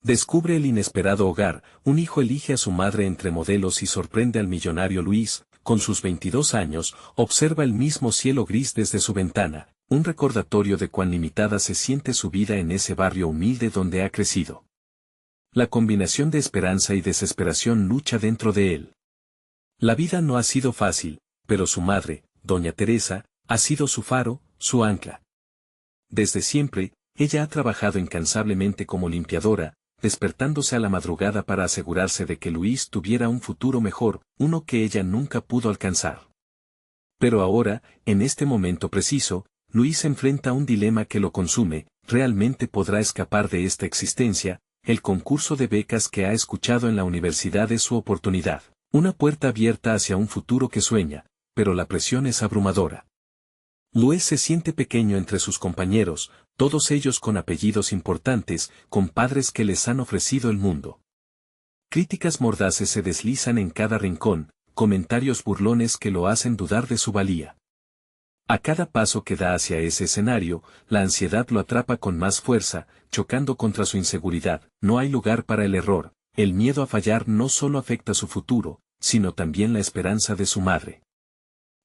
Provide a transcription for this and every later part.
Descubre el inesperado hogar, un hijo elige a su madre entre modelos y sorprende al millonario Luis, con sus 22 años, observa el mismo cielo gris desde su ventana, un recordatorio de cuán limitada se siente su vida en ese barrio humilde donde ha crecido. La combinación de esperanza y desesperación lucha dentro de él. La vida no ha sido fácil, pero su madre, doña Teresa, ha sido su faro, su ancla. Desde siempre, ella ha trabajado incansablemente como limpiadora, despertándose a la madrugada para asegurarse de que Luis tuviera un futuro mejor, uno que ella nunca pudo alcanzar. Pero ahora, en este momento preciso, Luis enfrenta un dilema que lo consume: ¿realmente podrá escapar de esta existencia? El concurso de becas que ha escuchado en la universidad es su oportunidad, una puerta abierta hacia un futuro que sueña, pero la presión es abrumadora. Luis se siente pequeño entre sus compañeros, todos ellos con apellidos importantes, con padres que les han ofrecido el mundo. Críticas mordaces se deslizan en cada rincón, comentarios burlones que lo hacen dudar de su valía. A cada paso que da hacia ese escenario, la ansiedad lo atrapa con más fuerza, chocando contra su inseguridad. No hay lugar para el error, el miedo a fallar no solo afecta su futuro, sino también la esperanza de su madre.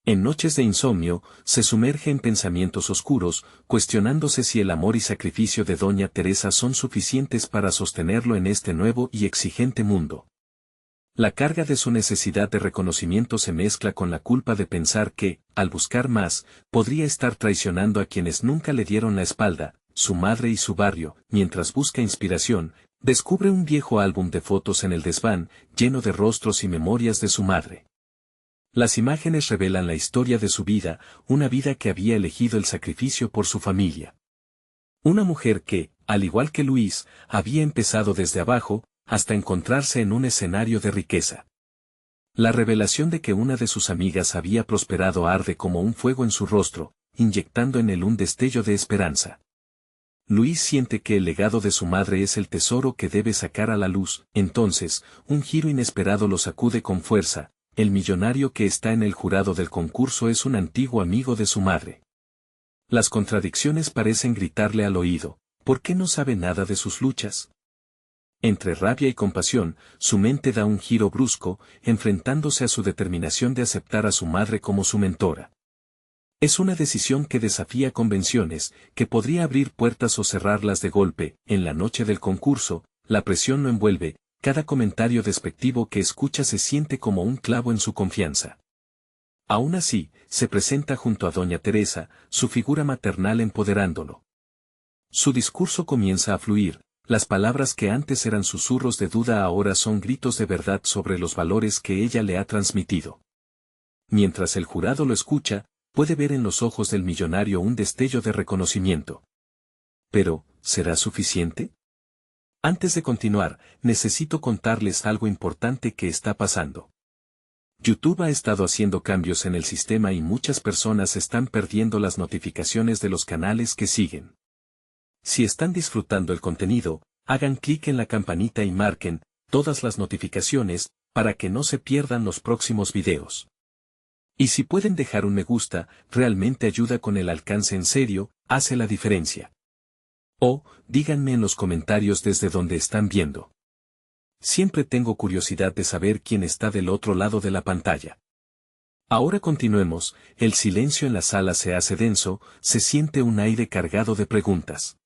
En noches de insomnio, se sumerge en pensamientos oscuros, cuestionándose si el amor y sacrificio de doña Teresa son suficientes para sostenerlo en este nuevo y exigente mundo. La carga de su necesidad de reconocimiento se mezcla con la culpa de pensar que, al buscar más, podría estar traicionando a quienes nunca le dieron la espalda, su madre y su barrio. Mientras busca inspiración, descubre un viejo álbum de fotos en el desván, lleno de rostros y memorias de su madre. Las imágenes revelan la historia de su vida, una vida que había elegido el sacrificio por su familia. Una mujer que, al igual que Luis, había empezado desde abajo, hasta encontrarse en un escenario de riqueza. La revelación de que una de sus amigas había prosperado arde como un fuego en su rostro, inyectando en él un destello de esperanza. Luis siente que el legado de su madre es el tesoro que debe sacar a la luz. Entonces, un giro inesperado lo sacude con fuerza: el millonario que está en el jurado del concurso es un antiguo amigo de su madre. Las contradicciones parecen gritarle al oído: ¿por qué no sabe nada de sus luchas? Entre rabia y compasión, su mente da un giro brusco, enfrentándose a su determinación de aceptar a su madre como su mentora. Es una decisión que desafía convenciones, que podría abrir puertas o cerrarlas de golpe. En la noche del concurso, la presión lo envuelve, cada comentario despectivo que escucha se siente como un clavo en su confianza. Aún así, se presenta junto a doña Teresa, su figura maternal empoderándolo. Su discurso comienza a fluir. Las palabras que antes eran susurros de duda ahora son gritos de verdad sobre los valores que ella le ha transmitido. Mientras el jurado lo escucha, puede ver en los ojos del millonario un destello de reconocimiento. Pero, ¿será suficiente? Antes de continuar, necesito contarles algo importante que está pasando. YouTube ha estado haciendo cambios en el sistema y muchas personas están perdiendo las notificaciones de los canales que siguen. Si están disfrutando el contenido, hagan clic en la campanita y marquen todas las notificaciones para que no se pierdan los próximos videos. Y si pueden dejar un me gusta, realmente ayuda con el alcance, en serio, hace la diferencia. O, díganme en los comentarios desde donde están viendo. Siempre tengo curiosidad de saber quién está del otro lado de la pantalla. Ahora continuemos. El silencio en la sala se hace denso, se siente un aire cargado de preguntas.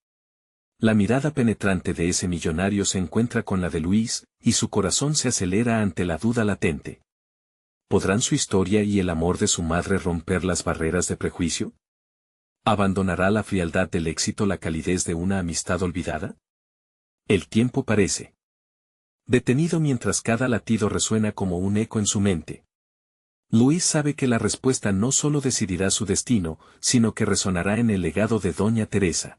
La mirada penetrante de ese millonario se encuentra con la de Luis, y su corazón se acelera ante la duda latente. ¿Podrán su historia y el amor de su madre romper las barreras de prejuicio? ¿Abandonará la frialdad del éxito la calidez de una amistad olvidada? El tiempo parece detenido mientras cada latido resuena como un eco en su mente. Luis sabe que la respuesta no solo decidirá su destino, sino que resonará en el legado de doña Teresa.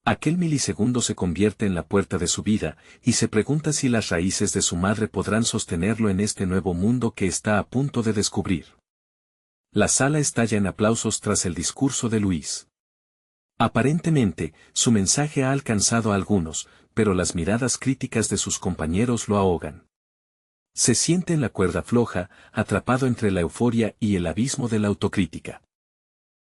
Aquel milisegundo se convierte en la puerta de su vida, y se pregunta si las raíces de su madre podrán sostenerlo en este nuevo mundo que está a punto de descubrir. La sala estalla en aplausos tras el discurso de Luis. Aparentemente, su mensaje ha alcanzado a algunos, pero las miradas críticas de sus compañeros lo ahogan. Se siente en la cuerda floja, atrapado entre la euforia y el abismo de la autocrítica.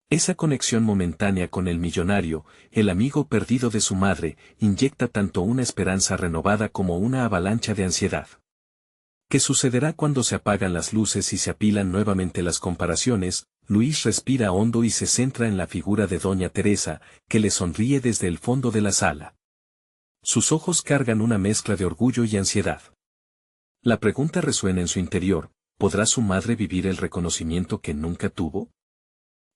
Esa conexión momentánea con el millonario, el amigo perdido de su madre, inyecta tanto una esperanza renovada como una avalancha de ansiedad. ¿Qué sucederá cuando se apagan las luces y se apilan nuevamente las comparaciones? Luis respira hondo y se centra en la figura de doña Teresa, que le sonríe desde el fondo de la sala. Sus ojos cargan una mezcla de orgullo y ansiedad. La pregunta resuena en su interior: ¿podrá su madre vivir el reconocimiento que nunca tuvo?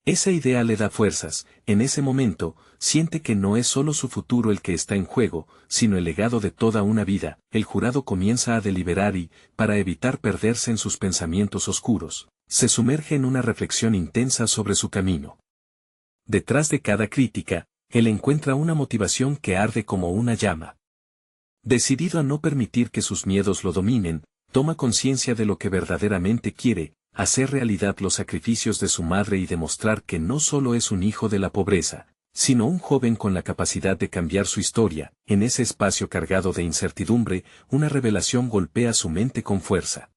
Esa idea le da fuerzas. En ese momento, siente que no es solo su futuro el que está en juego, sino el legado de toda una vida. El jurado comienza a deliberar y, para evitar perderse en sus pensamientos oscuros, se sumerge en una reflexión intensa sobre su camino. Detrás de cada crítica, él encuentra una motivación que arde como una llama. Decidido a no permitir que sus miedos lo dominen, toma conciencia de lo que verdaderamente quiere: hacer realidad los sacrificios de su madre y demostrar que no solo es un hijo de la pobreza, sino un joven con la capacidad de cambiar su historia. En ese espacio cargado de incertidumbre, una revelación golpea su mente con fuerza.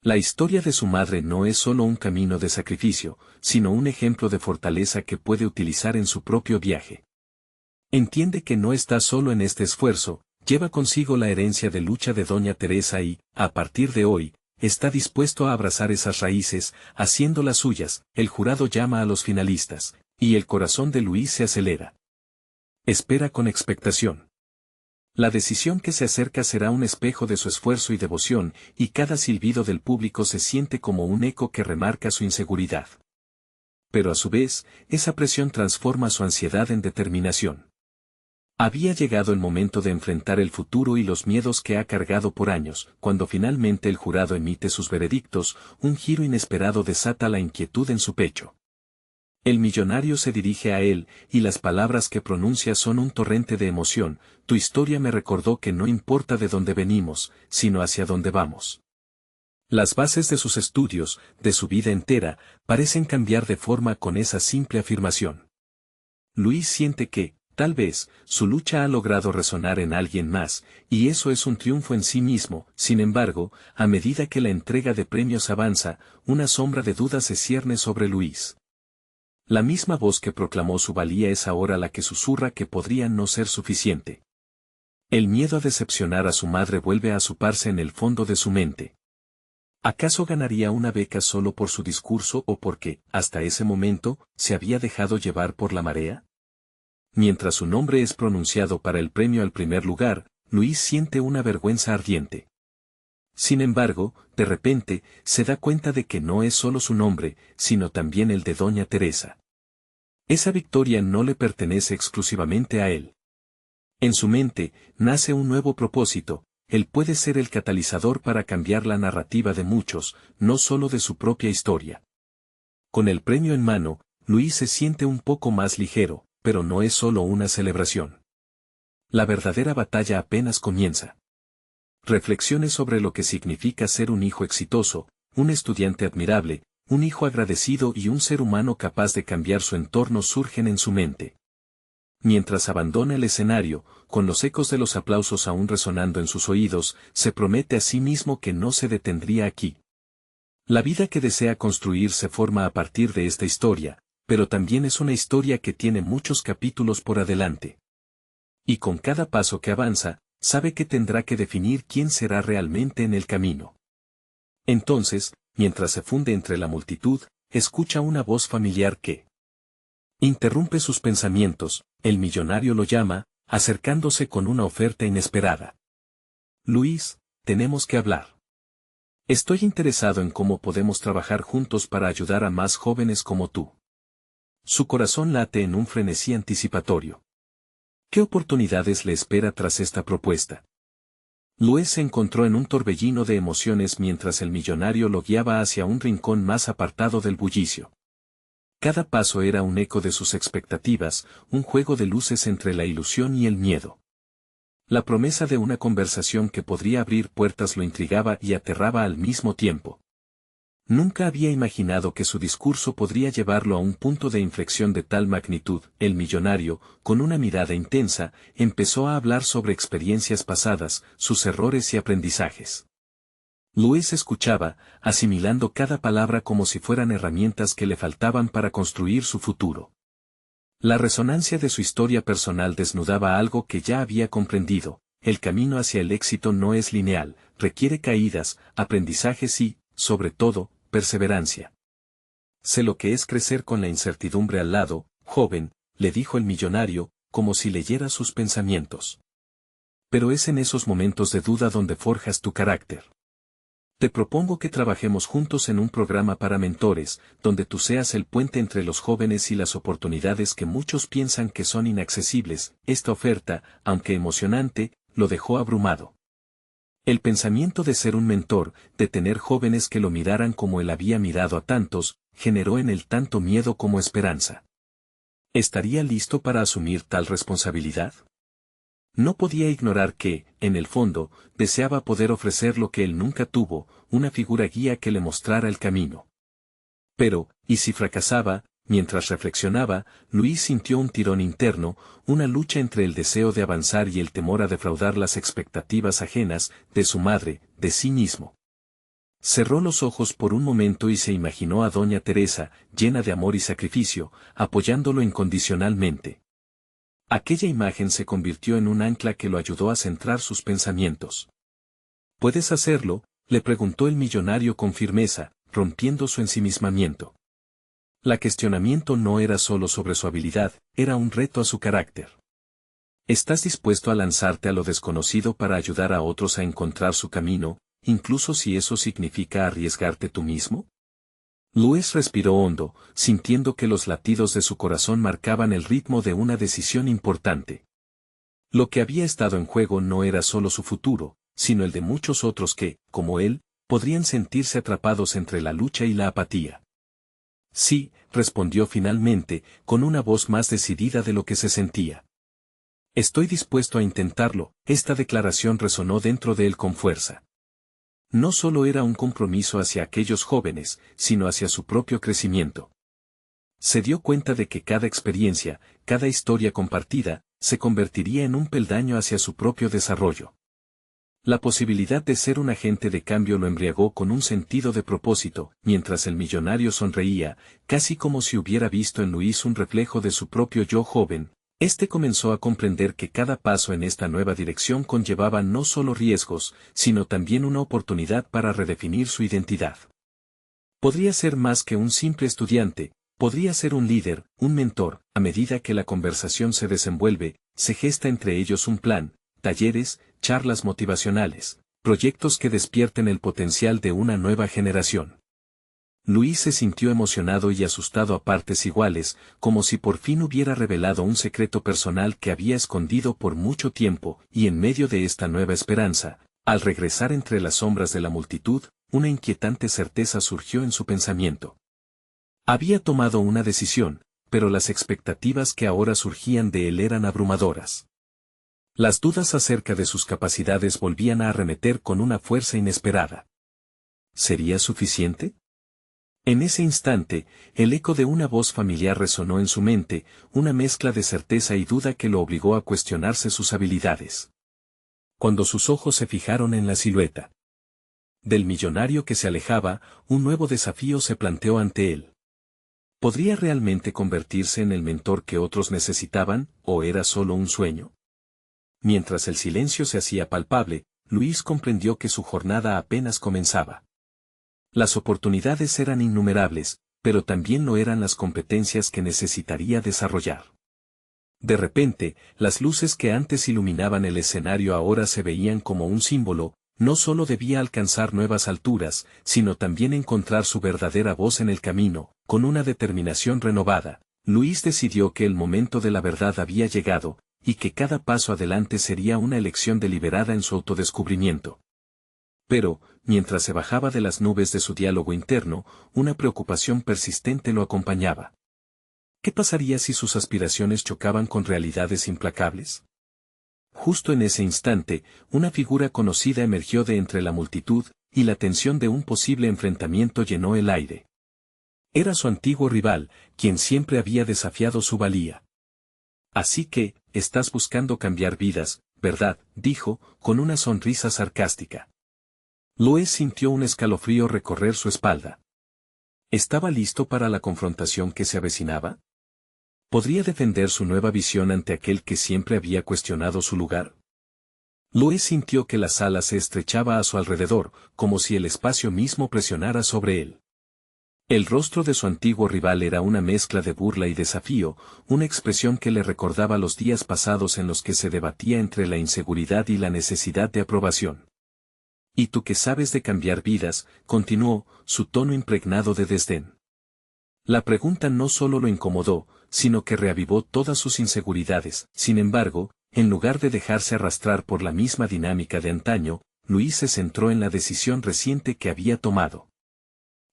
La historia de su madre no es solo un camino de sacrificio, sino un ejemplo de fortaleza que puede utilizar en su propio viaje. Entiende que no está solo en este esfuerzo, lleva consigo la herencia de lucha de doña Teresa y, a partir de hoy, está dispuesto a abrazar esas raíces, haciéndolas suyas. El jurado llama a los finalistas, y el corazón de Luis se acelera. Espera con expectación. La decisión que se acerca será un espejo de su esfuerzo y devoción, y cada silbido del público se siente como un eco que remarca su inseguridad. Pero a su vez, esa presión transforma su ansiedad en determinación. Había llegado el momento de enfrentar el futuro y los miedos que ha cargado por años. Cuando finalmente el jurado emite sus veredictos, un giro inesperado desata la inquietud en su pecho. El millonario se dirige a él, y las palabras que pronuncia son un torrente de emoción: tu historia me recordó que no importa de dónde venimos, sino hacia dónde vamos. Las bases de sus estudios, de su vida entera, parecen cambiar de forma con esa simple afirmación. Luis siente que, tal vez, su lucha ha logrado resonar en alguien más, y eso es un triunfo en sí mismo. Sin embargo, a medida que la entrega de premios avanza, una sombra de duda se cierne sobre Luis. La misma voz que proclamó su valía es ahora la que susurra que podría no ser suficiente. El miedo a decepcionar a su madre vuelve a azuparse en el fondo de su mente. ¿Acaso ganaría una beca solo por su discurso o porque, hasta ese momento, se había dejado llevar por la marea? Mientras su nombre es pronunciado para el premio al primer lugar, Luis siente una vergüenza ardiente. Sin embargo, de repente, se da cuenta de que no es solo su nombre, sino también el de doña Teresa. Esa victoria no le pertenece exclusivamente a él. En su mente, nace un nuevo propósito: él puede ser el catalizador para cambiar la narrativa de muchos, no solo de su propia historia. Con el premio en mano, Luis se siente un poco más ligero, pero no es solo una celebración. La verdadera batalla apenas comienza. Reflexiones sobre lo que significa ser un hijo exitoso, un estudiante admirable, un hijo agradecido y un ser humano capaz de cambiar su entorno surgen en su mente. Mientras abandona el escenario, con los ecos de los aplausos aún resonando en sus oídos, se promete a sí mismo que no se detendría aquí. La vida que desea construir se forma a partir de esta historia, pero también es una historia que tiene muchos capítulos por adelante. Y con cada paso que avanza, sabe que tendrá que definir quién será realmente en el camino. Entonces, mientras se funde entre la multitud, escucha una voz familiar que interrumpe sus pensamientos. El millonario lo llama, acercándose con una oferta inesperada. Luis, tenemos que hablar. Estoy interesado en cómo podemos trabajar juntos para ayudar a más jóvenes como tú. Su corazón late en un frenesí anticipatorio. ¿Qué oportunidades le espera tras esta propuesta? Luis se encontró en un torbellino de emociones mientras el millonario lo guiaba hacia un rincón más apartado del bullicio. Cada paso era un eco de sus expectativas, un juego de luces entre la ilusión y el miedo. La promesa de una conversación que podría abrir puertas lo intrigaba y aterraba al mismo tiempo. Nunca había imaginado que su discurso podría llevarlo a un punto de inflexión de tal magnitud. El millonario, con una mirada intensa, empezó a hablar sobre experiencias pasadas, sus errores y aprendizajes. Luis escuchaba, asimilando cada palabra como si fueran herramientas que le faltaban para construir su futuro. La resonancia de su historia personal desnudaba algo que ya había comprendido: el camino hacia el éxito no es lineal, requiere caídas, aprendizajes y, sobre todo, perseverancia. Sé lo que es crecer con la incertidumbre al lado, joven, le dijo el millonario, como si leyera sus pensamientos. Pero es en esos momentos de duda donde forjas tu carácter. Te propongo que trabajemos juntos en un programa para mentores, donde tú seas el puente entre los jóvenes y las oportunidades que muchos piensan que son inaccesibles. Esta oferta, aunque emocionante, lo dejó abrumado. El pensamiento de ser un mentor, de tener jóvenes que lo miraran como él había mirado a tantos, generó en él tanto miedo como esperanza. ¿Estaría listo para asumir tal responsabilidad? No podía ignorar que, en el fondo, deseaba poder ofrecer lo que él nunca tuvo: una figura guía que le mostrara el camino. Pero, ¿y si fracasaba? Mientras reflexionaba, Luis sintió un tirón interno, una lucha entre el deseo de avanzar y el temor a defraudar las expectativas ajenas, de su madre, de sí mismo. Cerró los ojos por un momento y se imaginó a doña Teresa, llena de amor y sacrificio, apoyándolo incondicionalmente. Aquella imagen se convirtió en un ancla que lo ayudó a centrar sus pensamientos. ¿Puedes hacerlo?, le preguntó el millonario con firmeza, rompiendo su ensimismamiento. El cuestionamiento no era solo sobre su habilidad, era un reto a su carácter. ¿Estás dispuesto a lanzarte a lo desconocido para ayudar a otros a encontrar su camino, incluso si eso significa arriesgarte tú mismo? Luis respiró hondo, sintiendo que los latidos de su corazón marcaban el ritmo de una decisión importante. Lo que había estado en juego no era solo su futuro, sino el de muchos otros que, como él, podrían sentirse atrapados entre la lucha y la apatía. Sí, respondió finalmente, con una voz más decidida de lo que se sentía. Estoy dispuesto a intentarlo. Esta declaración resonó dentro de él con fuerza. No solo era un compromiso hacia aquellos jóvenes, sino hacia su propio crecimiento. Se dio cuenta de que cada experiencia, cada historia compartida, se convertiría en un peldaño hacia su propio desarrollo. La posibilidad de ser un agente de cambio lo embriagó con un sentido de propósito, mientras el millonario sonreía, casi como si hubiera visto en Luis un reflejo de su propio yo joven. Comenzó a comprender que cada paso en esta nueva dirección conllevaba no solo riesgos, sino también una oportunidad para redefinir su identidad. Podría ser más que un simple estudiante, podría ser un líder, un mentor. A medida que la conversación se desenvuelve, se gesta entre ellos un plan: talleres, charlas motivacionales, proyectos que despierten el potencial de una nueva generación. Luis se sintió emocionado y asustado a partes iguales, como si por fin hubiera revelado un secreto personal que había escondido por mucho tiempo, y en medio de esta nueva esperanza, al regresar entre las sombras de la multitud, una inquietante certeza surgió en su pensamiento. Había tomado una decisión, pero las expectativas que ahora surgían de él eran abrumadoras. Las dudas acerca de sus capacidades volvían a arremeter con una fuerza inesperada. ¿Sería suficiente? En ese instante, el eco de una voz familiar resonó en su mente, una mezcla de certeza y duda que lo obligó a cuestionarse sus habilidades. Cuando sus ojos se fijaron en la silueta del millonario que se alejaba, un nuevo desafío se planteó ante él. ¿Podría realmente convertirse en el mentor que otros necesitaban, o era solo un sueño? Mientras el silencio se hacía palpable, Luis comprendió que su jornada apenas comenzaba. Las oportunidades eran innumerables, pero también lo eran las competencias que necesitaría desarrollar. De repente, las luces que antes iluminaban el escenario ahora se veían como un símbolo. No solo debía alcanzar nuevas alturas, sino también encontrar su verdadera voz en el camino. Con una determinación renovada, Luis decidió que el momento de la verdad había llegado, y que cada paso adelante sería una elección deliberada en su autodescubrimiento. Pero, mientras se bajaba de las nubes de su diálogo interno, una preocupación persistente lo acompañaba. ¿Qué pasaría si sus aspiraciones chocaban con realidades implacables? Justo en ese instante, una figura conocida emergió de entre la multitud, y la tensión de un posible enfrentamiento llenó el aire. Era su antiguo rival, quien siempre había desafiado su valía. Así que, estás buscando cambiar vidas, ¿verdad?, dijo, con una sonrisa sarcástica. Luis sintió un escalofrío recorrer su espalda. ¿Estaba listo para la confrontación que se avecinaba? ¿Podría defender su nueva visión ante aquel que siempre había cuestionado su lugar? Luis sintió que la sala se estrechaba a su alrededor, como si el espacio mismo presionara sobre él. El rostro de su antiguo rival era una mezcla de burla y desafío, una expresión que le recordaba los días pasados en los que se debatía entre la inseguridad y la necesidad de aprobación. «¿Y tú qué sabes de cambiar vidas?», continuó, su tono impregnado de desdén. La pregunta no solo lo incomodó, sino que reavivó todas sus inseguridades. Sin embargo, en lugar de dejarse arrastrar por la misma dinámica de antaño, Luis se centró en la decisión reciente que había tomado.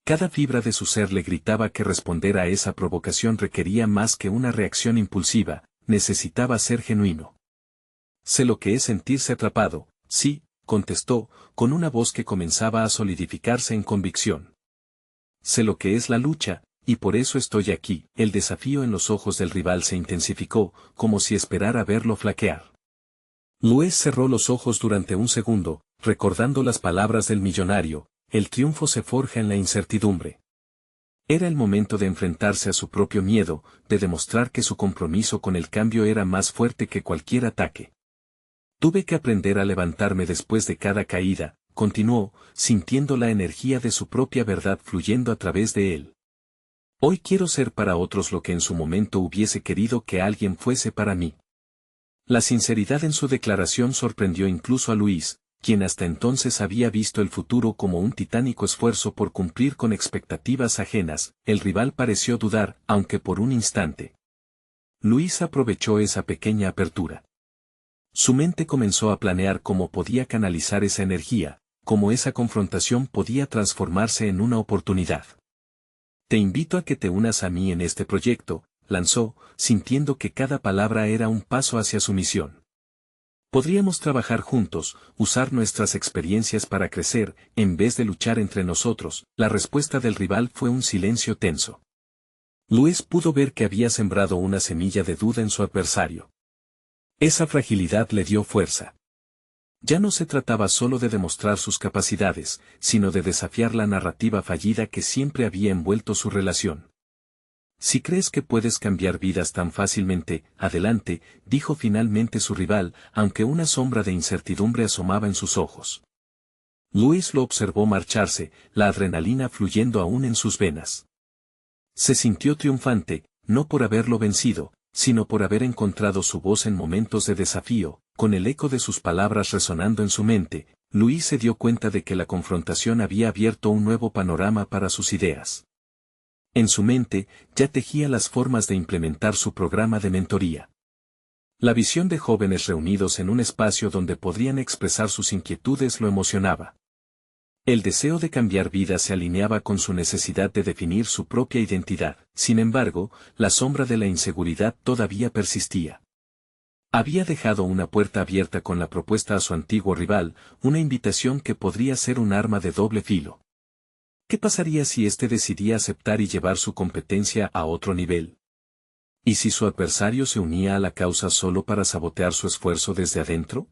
Cada fibra de su ser le gritaba que responder a esa provocación requería más que una reacción impulsiva, necesitaba ser genuino. «Sé lo que es sentirse atrapado», sí, contestó, con una voz que comenzaba a solidificarse en convicción. «Sé lo que es la lucha, y por eso estoy aquí». El desafío en los ojos del rival se intensificó, como si esperara verlo flaquear. Luis cerró los ojos durante un segundo, recordando las palabras del millonario: «El triunfo se forja en la incertidumbre». Era el momento de enfrentarse a su propio miedo, de demostrar que su compromiso con el cambio era más fuerte que cualquier ataque. «Tuve que aprender a levantarme después de cada caída», continuó, sintiendo la energía de su propia verdad fluyendo a través de él. «Hoy quiero ser para otros lo que en su momento hubiese querido que alguien fuese para mí». La sinceridad en su declaración sorprendió incluso a Luis, quien hasta entonces había visto el futuro como un titánico esfuerzo por cumplir con expectativas ajenas. El rival pareció dudar, aunque por un instante. Luis aprovechó esa pequeña apertura. Su mente comenzó a planear cómo podía canalizar esa energía, cómo esa confrontación podía transformarse en una oportunidad. «Te invito a que te unas a mí en este proyecto», lanzó, sintiendo que cada palabra era un paso hacia su misión. «Podríamos trabajar juntos, usar nuestras experiencias para crecer, en vez de luchar entre nosotros». La respuesta del rival fue un silencio tenso. Luis pudo ver que había sembrado una semilla de duda en su adversario. Esa fragilidad le dio fuerza. Ya no se trataba solo de demostrar sus capacidades, sino de desafiar la narrativa fallida que siempre había envuelto su relación. «Si crees que puedes cambiar vidas tan fácilmente, adelante», dijo finalmente su rival, aunque una sombra de incertidumbre asomaba en sus ojos. Luis lo observó marcharse, la adrenalina fluyendo aún en sus venas. Se sintió triunfante, no por haberlo vencido, sino por haber encontrado su voz en momentos de desafío. Con el eco de sus palabras resonando en su mente, Luis se dio cuenta de que la confrontación había abierto un nuevo panorama para sus ideas. En su mente, ya tejía las formas de implementar su programa de mentoría. La visión de jóvenes reunidos en un espacio donde podrían expresar sus inquietudes lo emocionaba. El deseo de cambiar vidas se alineaba con su necesidad de definir su propia identidad. Sin embargo, la sombra de la inseguridad todavía persistía. Había dejado una puerta abierta con la propuesta a su antiguo rival, una invitación que podría ser un arma de doble filo. ¿Qué pasaría si éste decidía aceptar y llevar su competencia a otro nivel? ¿Y si su adversario se unía a la causa solo para sabotear su esfuerzo desde adentro?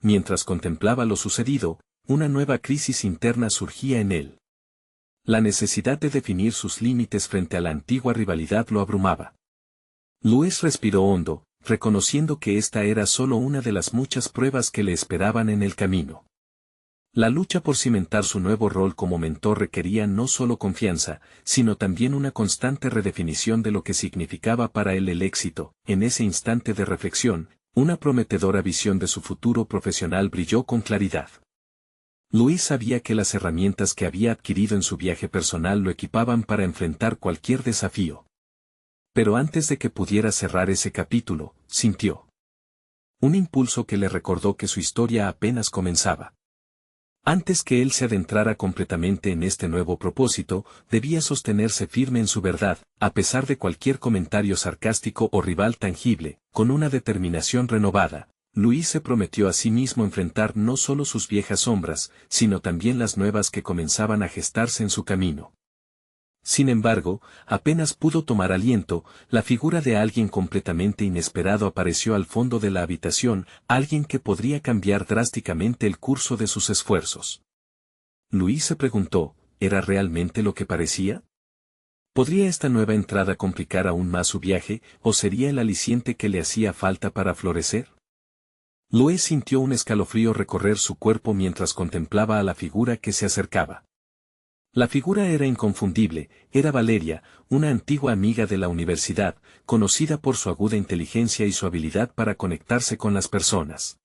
Mientras contemplaba lo sucedido, una nueva crisis interna surgía en él. La necesidad de definir sus límites frente a la antigua rivalidad lo abrumaba. Luis respiró hondo, reconociendo que esta era solo una de las muchas pruebas que le esperaban en el camino. La lucha por cimentar su nuevo rol como mentor requería no solo confianza, sino también una constante redefinición de lo que significaba para él el éxito. En ese instante de reflexión, una prometedora visión de su futuro profesional brilló con claridad. Luis sabía que las herramientas que había adquirido en su viaje personal lo equipaban para enfrentar cualquier desafío. Pero antes de que pudiera cerrar ese capítulo, sintió un impulso que le recordó que su historia apenas comenzaba. Antes que él se adentrara completamente en este nuevo propósito, debía sostenerse firme en su verdad, a pesar de cualquier comentario sarcástico o rival tangible. Con una determinación renovada, Luis se prometió a sí mismo enfrentar no solo sus viejas sombras, sino también las nuevas que comenzaban a gestarse en su camino. Sin embargo, apenas pudo tomar aliento, la figura de alguien completamente inesperado apareció al fondo de la habitación, alguien que podría cambiar drásticamente el curso de sus esfuerzos. Luis se preguntó, ¿era realmente lo que parecía? ¿Podría esta nueva entrada complicar aún más su viaje, o sería el aliciente que le hacía falta para florecer? Luis sintió un escalofrío recorrer su cuerpo mientras contemplaba a la figura que se acercaba. La figura era inconfundible, era Valeria, una antigua amiga de la universidad, conocida por su aguda inteligencia y su habilidad para conectarse con las personas.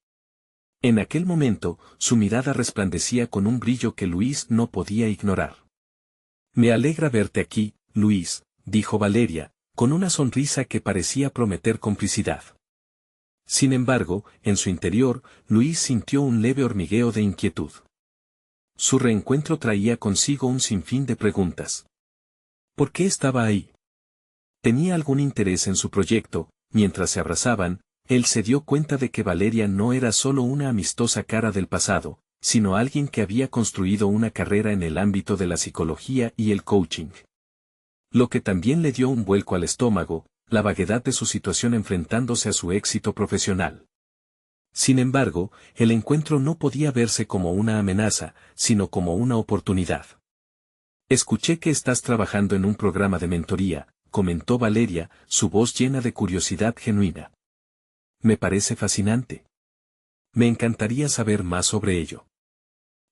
En aquel momento, su mirada resplandecía con un brillo que Luis no podía ignorar. Me alegra verte aquí, Luis, dijo Valeria, con una sonrisa que parecía prometer complicidad. Sin embargo, en su interior, Luis sintió un leve hormigueo de inquietud. Su reencuentro traía consigo un sinfín de preguntas. ¿Por qué estaba ahí? ¿Tenía algún interés en su proyecto? Mientras se abrazaban, él se dio cuenta de que Valeria no era solo una amistosa cara del pasado, sino alguien que había construido una carrera en el ámbito de la psicología y el coaching. Lo que también le dio un vuelco al estómago, la vaguedad de su situación enfrentándose a su éxito profesional. Sin embargo, el encuentro no podía verse como una amenaza, sino como una oportunidad. Escuché que estás trabajando en un programa de mentoría, comentó Valeria, su voz llena de curiosidad genuina. Me parece fascinante. Me encantaría saber más sobre ello.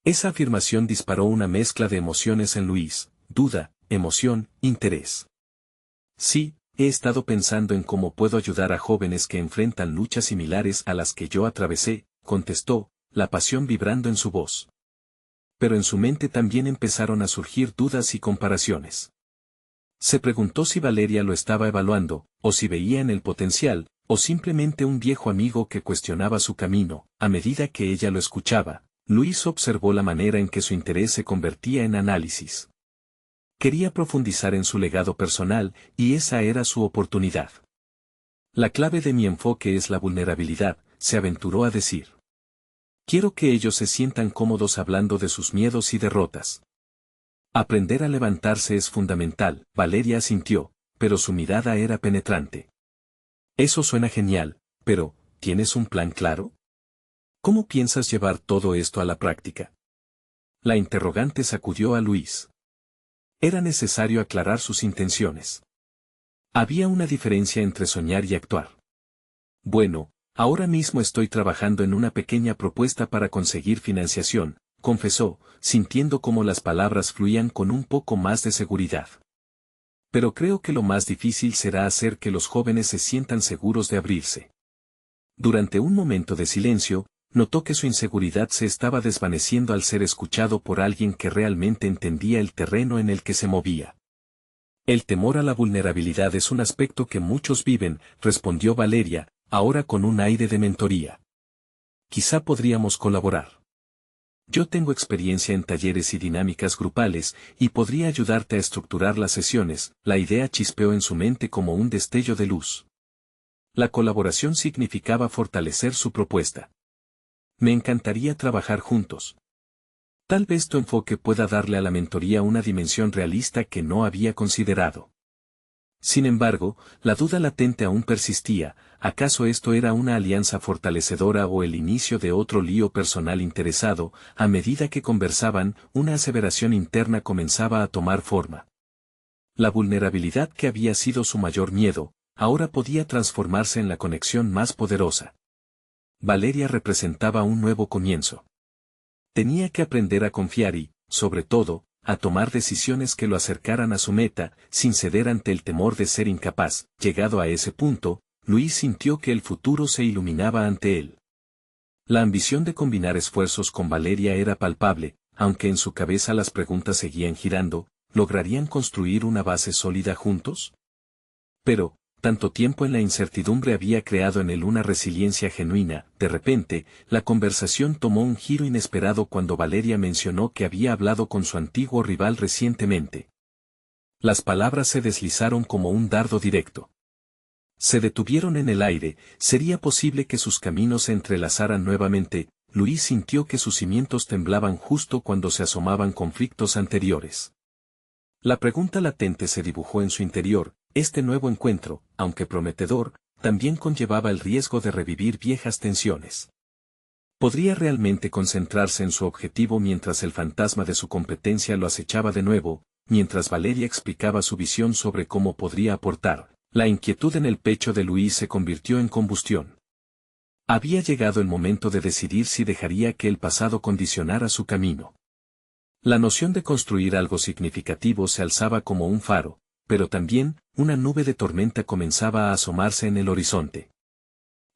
Esa afirmación disparó una mezcla de emociones en Luis, duda, emoción, interés. Sí, he estado pensando en cómo puedo ayudar a jóvenes que enfrentan luchas similares a las que yo atravesé, contestó, la pasión vibrando en su voz. Pero en su mente también empezaron a surgir dudas y comparaciones. Se preguntó si Valeria lo estaba evaluando, o si veía en el potencial, o simplemente un viejo amigo que cuestionaba su camino. A medida que ella lo escuchaba, Luis observó la manera en que su interés se convertía en análisis. Quería profundizar en su legado personal, y esa era su oportunidad. La clave de mi enfoque es la vulnerabilidad, se aventuró a decir. Quiero que ellos se sientan cómodos hablando de sus miedos y derrotas. Aprender a levantarse es fundamental, Valeria asintió, pero su mirada era penetrante. Eso suena genial, pero, ¿tienes un plan claro? ¿Cómo piensas llevar todo esto a la práctica? La interrogante sacudió a Luis. Era necesario aclarar sus intenciones. Había una diferencia entre soñar y actuar. Bueno, ahora mismo estoy trabajando en una pequeña propuesta para conseguir financiación, confesó, sintiendo cómo las palabras fluían con un poco más de seguridad. Pero creo que lo más difícil será hacer que los jóvenes se sientan seguros de abrirse. Durante un momento de silencio, notó que su inseguridad se estaba desvaneciendo al ser escuchado por alguien que realmente entendía el terreno en el que se movía. El temor a la vulnerabilidad es un aspecto que muchos viven, respondió Valeria, ahora con un aire de mentoría. Quizá podríamos colaborar. Yo tengo experiencia en talleres y dinámicas grupales, y podría ayudarte a estructurar las sesiones. La idea chispeó en su mente como un destello de luz. La colaboración significaba fortalecer su propuesta. Me encantaría trabajar juntos. Tal vez tu enfoque pueda darle a la mentoría una dimensión realista que no había considerado. Sin embargo, la duda latente aún persistía, ¿acaso esto era una alianza fortalecedora o el inicio de otro lío personal interesado? A medida que conversaban, una aseveración interna comenzaba a tomar forma. La vulnerabilidad que había sido su mayor miedo, ahora podía transformarse en la conexión más poderosa. Valeria representaba un nuevo comienzo. Tenía que aprender a confiar y, sobre todo, a tomar decisiones que lo acercaran a su meta, sin ceder ante el temor de ser incapaz. Llegado a ese punto, Luis sintió que el futuro se iluminaba ante él. La ambición de combinar esfuerzos con Valeria era palpable, aunque en su cabeza las preguntas seguían girando, ¿lograrían construir una base sólida juntos? Pero, tanto tiempo en la incertidumbre había creado en él una resiliencia genuina. De repente, la conversación tomó un giro inesperado cuando Valeria mencionó que había hablado con su antiguo rival recientemente. Las palabras se deslizaron como un dardo directo. Se detuvieron en el aire. ¿Sería posible que sus caminos se entrelazaran nuevamente? Luis sintió que sus cimientos temblaban justo cuando se asomaban conflictos anteriores. La pregunta latente se dibujó en su interior. Este nuevo encuentro, aunque prometedor, también conllevaba el riesgo de revivir viejas tensiones. Podría realmente concentrarse en su objetivo mientras el fantasma de su competencia lo acechaba de nuevo, mientras Valeria explicaba su visión sobre cómo podría aportar. La inquietud en el pecho de Luis se convirtió en combustión. Había llegado el momento de decidir si dejaría que el pasado condicionara su camino. La noción de construir algo significativo se alzaba como un faro, pero también, una nube de tormenta comenzaba a asomarse en el horizonte.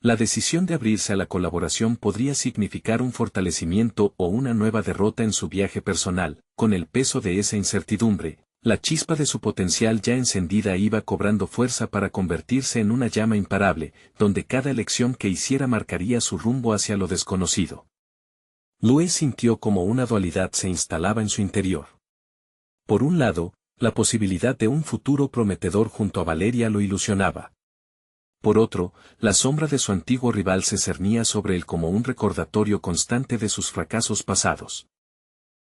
La decisión de abrirse a la colaboración podría significar un fortalecimiento o una nueva derrota en su viaje personal. Con el peso de esa incertidumbre, la chispa de su potencial ya encendida iba cobrando fuerza para convertirse en una llama imparable, donde cada elección que hiciera marcaría su rumbo hacia lo desconocido. Luis sintió como una dualidad se instalaba en su interior. Por un lado, la posibilidad de un futuro prometedor junto a Valeria lo ilusionaba. Por otro, la sombra de su antiguo rival se cernía sobre él como un recordatorio constante de sus fracasos pasados.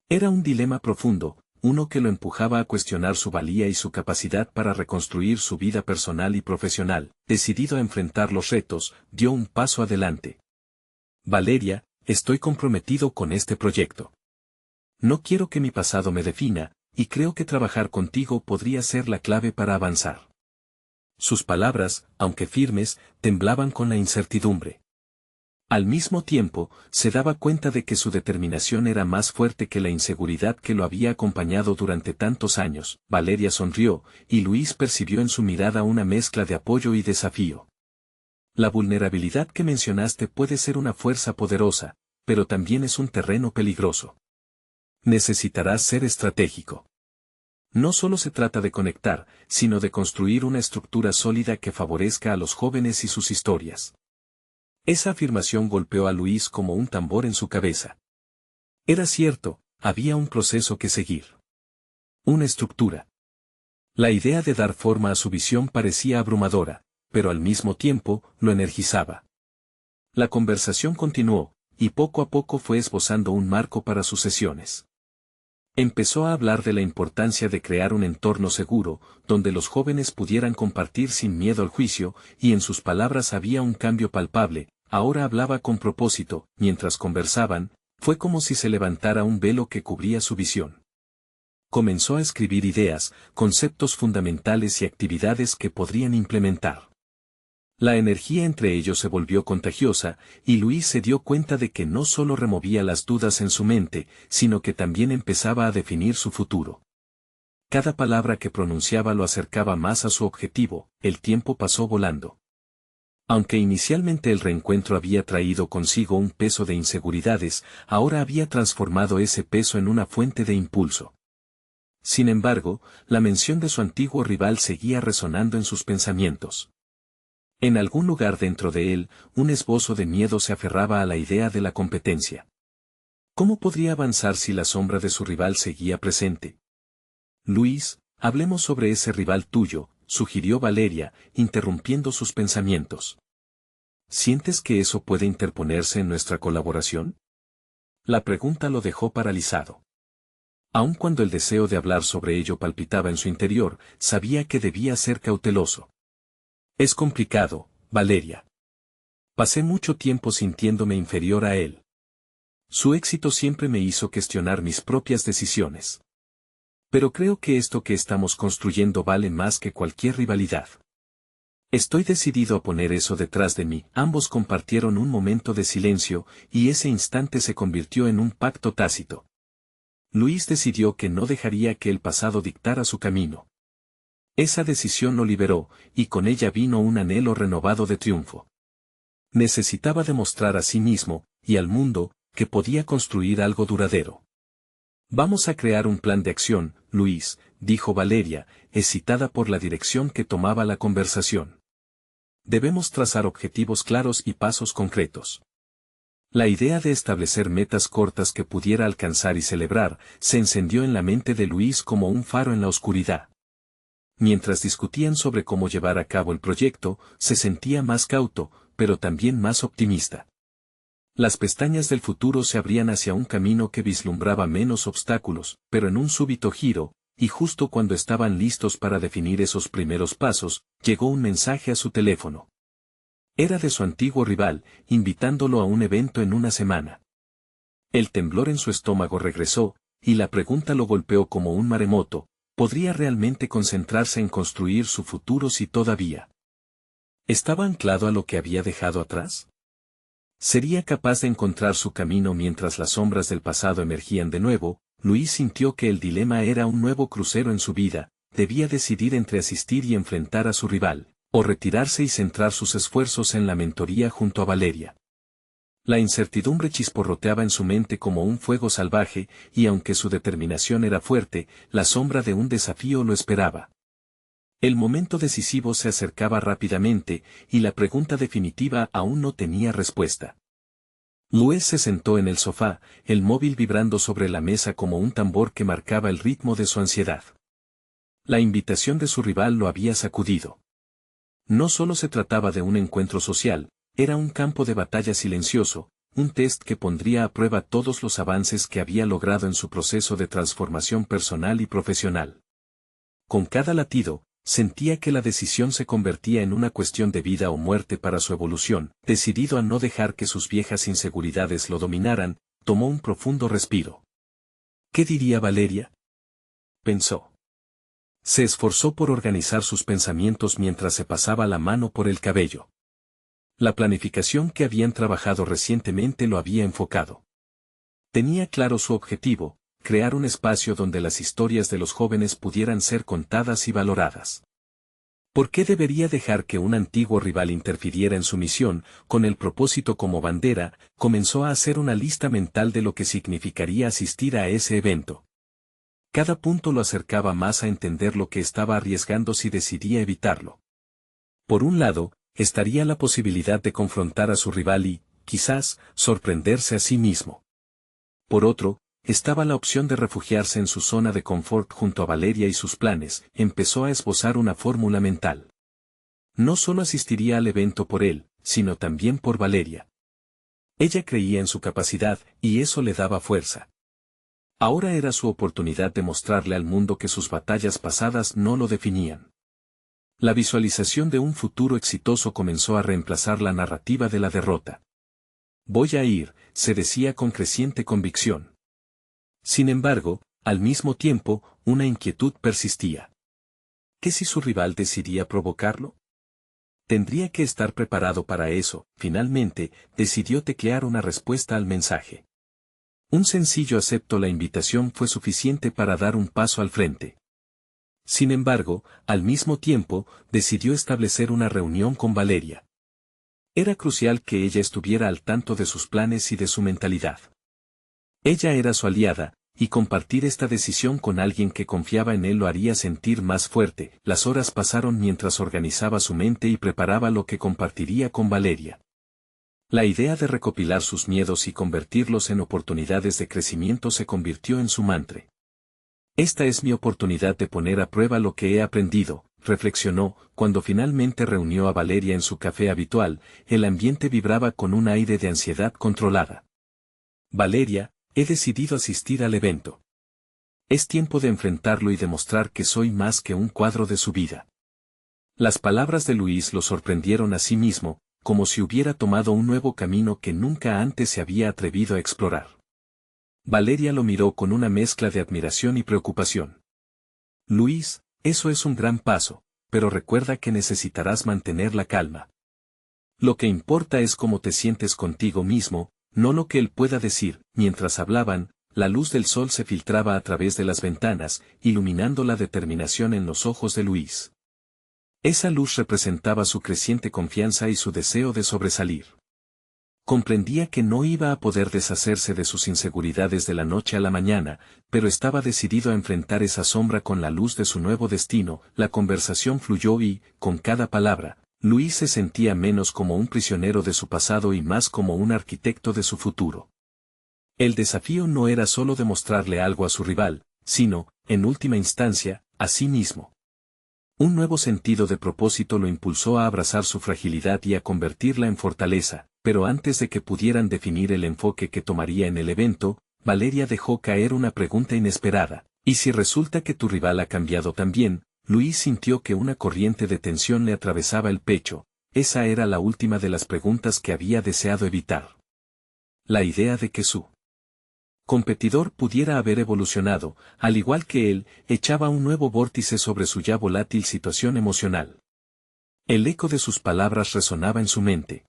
Era un dilema profundo, uno que lo empujaba a cuestionar su valía y su capacidad para reconstruir su vida personal y profesional. Decidido a enfrentar los retos, dio un paso adelante. Valeria, estoy comprometido con este proyecto. No quiero que mi pasado me defina, y creo que trabajar contigo podría ser la clave para avanzar. Sus palabras, aunque firmes, temblaban con la incertidumbre. Al mismo tiempo, se daba cuenta de que su determinación era más fuerte que la inseguridad que lo había acompañado durante tantos años. Valeria sonrió, y Luis percibió en su mirada una mezcla de apoyo y desafío. La vulnerabilidad que mencionaste puede ser una fuerza poderosa, pero también es un terreno peligroso. Necesitarás ser estratégico. No solo se trata de conectar, sino de construir una estructura sólida que favorezca a los jóvenes y sus historias. Esa afirmación golpeó a Luis como un tambor en su cabeza. Era cierto, había un proceso que seguir. Una estructura. La idea de dar forma a su visión parecía abrumadora, pero al mismo tiempo, lo energizaba. La conversación continuó, y poco a poco fue esbozando un marco para sus sesiones. Empezó a hablar de la importancia de crear un entorno seguro, donde los jóvenes pudieran compartir sin miedo al juicio, y en sus palabras había un cambio palpable. Ahora hablaba con propósito. Mientras conversaban, fue como si se levantara un velo que cubría su visión. Comenzó a escribir ideas, conceptos fundamentales y actividades que podrían implementar. La energía entre ellos se volvió contagiosa, y Luis se dio cuenta de que no solo removía las dudas en su mente, sino que también empezaba a definir su futuro. Cada palabra que pronunciaba lo acercaba más a su objetivo. El tiempo pasó volando. Aunque inicialmente el reencuentro había traído consigo un peso de inseguridades, ahora había transformado ese peso en una fuente de impulso. Sin embargo, la mención de su antiguo rival seguía resonando en sus pensamientos. En algún lugar dentro de él, un esbozo de miedo se aferraba a la idea de la competencia. ¿Cómo podría avanzar si la sombra de su rival seguía presente? Luis, hablemos sobre ese rival tuyo, sugirió Valeria, interrumpiendo sus pensamientos. ¿Sientes que eso puede interponerse en nuestra colaboración? La pregunta lo dejó paralizado. Aun cuando el deseo de hablar sobre ello palpitaba en su interior, sabía que debía ser cauteloso. Es complicado, Valeria. Pasé mucho tiempo sintiéndome inferior a él. Su éxito siempre me hizo cuestionar mis propias decisiones. Pero creo que esto que estamos construyendo vale más que cualquier rivalidad. Estoy decidido a poner eso detrás de mí. Ambos compartieron un momento de silencio, y ese instante se convirtió en un pacto tácito. Luis decidió que no dejaría que el pasado dictara su camino. Esa decisión lo liberó, y con ella vino un anhelo renovado de triunfo. Necesitaba demostrar a sí mismo, y al mundo, que podía construir algo duradero. Vamos a crear un plan de acción, Luis, dijo Valeria, excitada por la dirección que tomaba la conversación. Debemos trazar objetivos claros y pasos concretos. La idea de establecer metas cortas que pudiera alcanzar y celebrar, se encendió en la mente de Luis como un faro en la oscuridad. Mientras discutían sobre cómo llevar a cabo el proyecto, se sentía más cauto, pero también más optimista. Las pestañas del futuro se abrían hacia un camino que vislumbraba menos obstáculos, pero en un súbito giro, y justo cuando estaban listos para definir esos primeros pasos, llegó un mensaje a su teléfono. Era de su antiguo rival, invitándolo a un evento en una semana. El temblor en su estómago regresó, y la pregunta lo golpeó como un maremoto: ¿podría realmente concentrarse en construir su futuro si todavía estaba anclado a lo que había dejado atrás? ¿Sería capaz de encontrar su camino mientras las sombras del pasado emergían de nuevo? Luis sintió que el dilema era un nuevo crucero en su vida: debía decidir entre asistir y enfrentar a su rival, o retirarse y centrar sus esfuerzos en la mentoría junto a Valeria. La incertidumbre chisporroteaba en su mente como un fuego salvaje, y aunque su determinación era fuerte, la sombra de un desafío lo esperaba. El momento decisivo se acercaba rápidamente, y la pregunta definitiva aún no tenía respuesta. Luis se sentó en el sofá, el móvil vibrando sobre la mesa como un tambor que marcaba el ritmo de su ansiedad. La invitación de su rival lo había sacudido. No solo se trataba de un encuentro social, era un campo de batalla silencioso, un test que pondría a prueba todos los avances que había logrado en su proceso de transformación personal y profesional. Con cada latido, sentía que la decisión se convertía en una cuestión de vida o muerte para su evolución. Decidido a no dejar que sus viejas inseguridades lo dominaran, tomó un profundo respiro. ¿Qué diría Valeria?, pensó. Se esforzó por organizar sus pensamientos mientras se pasaba la mano por el cabello. La planificación que habían trabajado recientemente lo había enfocado. Tenía claro su objetivo: crear un espacio donde las historias de los jóvenes pudieran ser contadas y valoradas. ¿Por qué debería dejar que un antiguo rival interfiriera en su misión? Con el propósito como bandera, comenzó a hacer una lista mental de lo que significaría asistir a ese evento. Cada punto lo acercaba más a entender lo que estaba arriesgando si decidía evitarlo. Por un lado, estaría la posibilidad de confrontar a su rival y, quizás, sorprenderse a sí mismo. Por otro, estaba la opción de refugiarse en su zona de confort junto a Valeria y sus planes. Empezó a esbozar una fórmula mental. No solo asistiría al evento por él, sino también por Valeria. Ella creía en su capacidad, y eso le daba fuerza. Ahora era su oportunidad de mostrarle al mundo que sus batallas pasadas no lo definían. La visualización de un futuro exitoso comenzó a reemplazar la narrativa de la derrota. Voy a ir, se decía con creciente convicción. Sin embargo, al mismo tiempo, una inquietud persistía. ¿Qué si su rival decidía provocarlo? Tendría que estar preparado para eso. Finalmente, decidió teclear una respuesta al mensaje. Un sencillo acepto la invitación fue suficiente para dar un paso al frente. Sin embargo, al mismo tiempo, decidió establecer una reunión con Valeria. Era crucial que ella estuviera al tanto de sus planes y de su mentalidad. Ella era su aliada, y compartir esta decisión con alguien que confiaba en él lo haría sentir más fuerte. Las horas pasaron mientras organizaba su mente y preparaba lo que compartiría con Valeria. La idea de recopilar sus miedos y convertirlos en oportunidades de crecimiento se convirtió en su mantra. Esta es mi oportunidad de poner a prueba lo que he aprendido, reflexionó. Cuando finalmente reunió a Valeria en su café habitual, el ambiente vibraba con un aire de ansiedad controlada. Valeria, he decidido asistir al evento. Es tiempo de enfrentarlo y demostrar que soy más que un cuadro de su vida. Las palabras de Luis lo sorprendieron a sí mismo, como si hubiera tomado un nuevo camino que nunca antes se había atrevido a explorar. Valeria lo miró con una mezcla de admiración y preocupación. Luis, eso es un gran paso, pero recuerda que necesitarás mantener la calma. Lo que importa es cómo te sientes contigo mismo, no lo que él pueda decir. Mientras hablaban, la luz del sol se filtraba a través de las ventanas, iluminando la determinación en los ojos de Luis. Esa luz representaba su creciente confianza y su deseo de sobresalir. Comprendía que no iba a poder deshacerse de sus inseguridades de la noche a la mañana, pero estaba decidido a enfrentar esa sombra con la luz de su nuevo destino. La conversación fluyó y, con cada palabra, Luis se sentía menos como un prisionero de su pasado y más como un arquitecto de su futuro. El desafío no era solo demostrarle algo a su rival, sino, en última instancia, a sí mismo. Un nuevo sentido de propósito lo impulsó a abrazar su fragilidad y a convertirla en fortaleza. Pero antes de que pudieran definir el enfoque que tomaría en el evento, Valeria dejó caer una pregunta inesperada. ¿Y si resulta que tu rival ha cambiado también? Luis sintió que una corriente de tensión le atravesaba el pecho. esa era la última de las preguntas que había deseado evitar. La idea de que su competidor pudiera haber evolucionado, al igual que él, echaba un nuevo vórtice sobre su ya volátil situación emocional. El eco de sus palabras resonaba en su mente.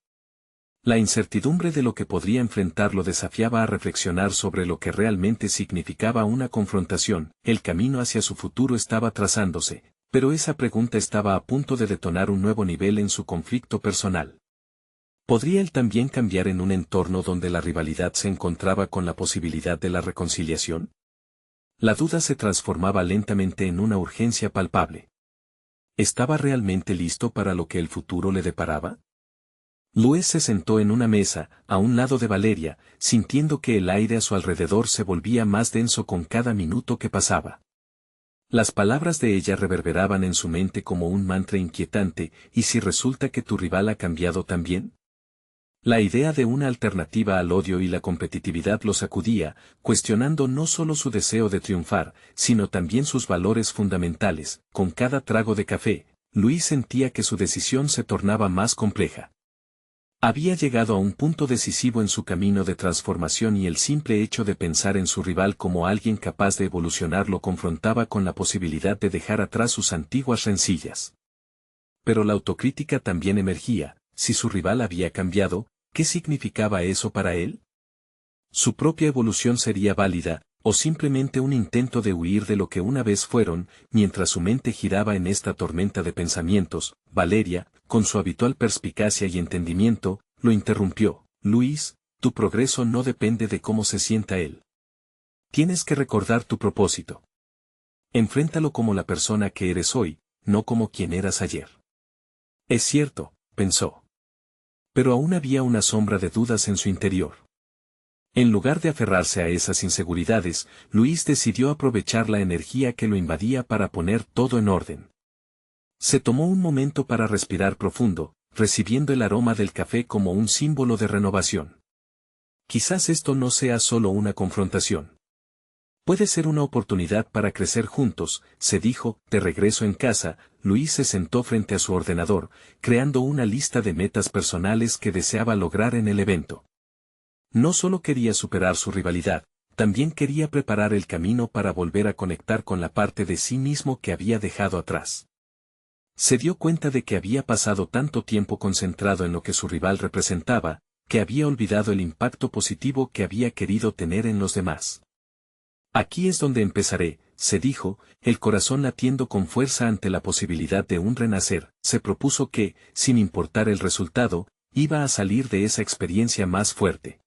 La incertidumbre de lo que podría enfrentar lo desafiaba a reflexionar sobre lo que realmente significaba una confrontación. El camino hacia su futuro estaba trazándose, pero esa pregunta estaba a punto de detonar un nuevo nivel en su conflicto personal. ¿Podría él también cambiar en un entorno donde la rivalidad se encontraba con la posibilidad de la reconciliación? La duda se transformaba lentamente en una urgencia palpable. ¿Estaba realmente listo para lo que el futuro le deparaba? Luis se sentó en una mesa, a un lado de Valeria, sintiendo que el aire a su alrededor se volvía más denso con cada minuto que pasaba. Las palabras de ella reverberaban en su mente como un mantra inquietante. ¿Y si resulta que tu rival ha cambiado también? La idea de una alternativa al odio y la competitividad lo sacudía, cuestionando no solo su deseo de triunfar, sino también sus valores fundamentales. Con cada trago de café, Luis sentía que su decisión se tornaba más compleja. Había llegado a un punto decisivo en su camino de transformación y el simple hecho de pensar en su rival como alguien capaz de evolucionar lo confrontaba con la posibilidad de dejar atrás sus antiguas rencillas. Pero la autocrítica también emergía. Si su rival había cambiado, ¿qué significaba eso para él? ¿Su propia evolución sería válida, o simplemente un intento de huir de lo que una vez fueron? Mientras su mente giraba en esta tormenta de pensamientos, Valeria, con su habitual perspicacia y entendimiento, lo interrumpió. Luis, tu progreso no depende de cómo se sienta él. Tienes que recordar tu propósito. Enfréntalo como la persona que eres hoy, no como quien eras ayer. Es cierto, pensó. Pero aún había una sombra de dudas en su interior. En lugar de aferrarse a esas inseguridades, Luis decidió aprovechar la energía que lo invadía para poner todo en orden. Se tomó un momento para respirar profundo, recibiendo el aroma del café como un símbolo de renovación. Quizás esto no sea solo una confrontación. Puede ser una oportunidad para crecer juntos, se dijo. De regreso en casa, Luis se sentó frente a su ordenador, creando una lista de metas personales que deseaba lograr en el evento. No solo quería superar su rivalidad, también quería preparar el camino para volver a conectar con la parte de sí mismo que había dejado atrás. Se dio cuenta de que había pasado tanto tiempo concentrado en lo que su rival representaba, que había olvidado el impacto positivo que había querido tener en los demás. Aquí es donde empezaré, se dijo, el corazón latiendo con fuerza ante la posibilidad de un renacer. Se propuso que, sin importar el resultado, iba a salir de esa experiencia más fuerte.